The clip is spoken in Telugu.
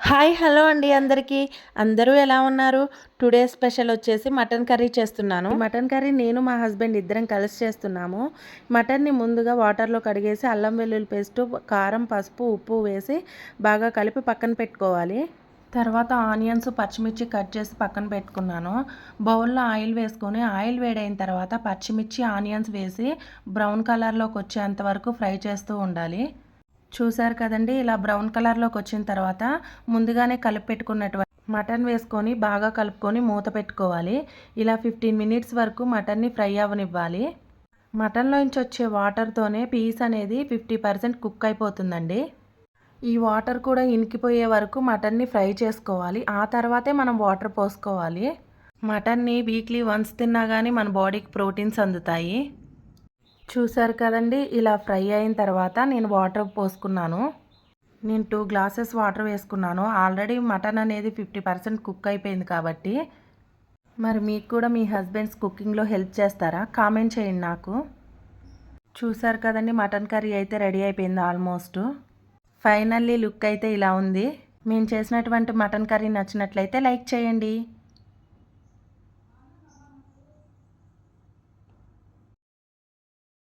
హాయ్ హలో అండి అందరికీ. అందరూ ఎలా ఉన్నారు? టుడే స్పెషల్ వచ్చేసి మటన్ కర్రీ చేస్తున్నాను. మటన్ కర్రీ నేను మా హస్బెండ్ ఇద్దరం కలిసి చేస్తున్నాము. మటన్ని ముందుగా వాటర్లో కడిగేసి అల్లం వెల్లుల్లి పేస్టు, కారం, పసుపు, ఉప్పు వేసి బాగా కలిపి పక్కన పెట్టుకోవాలి. తర్వాత ఆనియన్స్, పచ్చిమిర్చి కట్ చేసి పక్కన పెట్టుకున్నాను. బౌల్లో ఆయిల్ వేసుకొని ఆయిల్ వేడైన తర్వాత పచ్చిమిర్చి, ఆనియన్స్ వేసి బ్రౌన్ కలర్లోకి వచ్చేంత వరకు ఫ్రై చేస్తూ ఉండాలి. చూసారు కదండి, ఇలా బ్రౌన్ కలర్లోకి వచ్చిన తర్వాత ముందుగానే కలిపి పెట్టుకున్నటువంటి మటన్ వేసుకొని బాగా కలుపుకొని మూత పెట్టుకోవాలి. ఇలా 15 మినిట్స్ వరకు మటన్ని ఫ్రై అవ్వనివ్వాలి. మటన్లోంచి వచ్చే వాటర్తోనే పీస్ అనేది 50% కుక్ అయిపోతుందండి. ఈ వాటర్ కూడా ఇనికిపోయే వరకు మటన్ని ఫ్రై చేసుకోవాలి. ఆ తర్వాతే మనం వాటర్ పోసుకోవాలి. మటన్ని వీక్లీ వన్స్ తిన్నా కానీ మన బాడీకి ప్రోటీన్స్ అందుతాయి. చూసారు కదండి, ఇలా ఫ్రై అయిన తర్వాత నేను వాటర్ పోసుకున్నాను. నేను 2 గ్లాసెస్ వాటర్ వేసుకున్నాను. ఆల్రెడీ మటన్ అనేది 50% కుక్ అయిపోయింది కాబట్టి. మరి మీకు కూడా మీ హస్బెండ్స్ కుకింగ్లో హెల్ప్ చేస్తారా? కామెంట్ చేయండి నాకు. చూసారు కదండి, మటన్ కర్రీ అయితే రెడీ అయిపోయింది ఆల్మోస్ట్. ఫైనల్లీ లుక్ అయితే ఇలా ఉంది. మేము చేసినటువంటి మటన్ కర్రీ నచ్చినట్లయితే లైక్ చేయండి.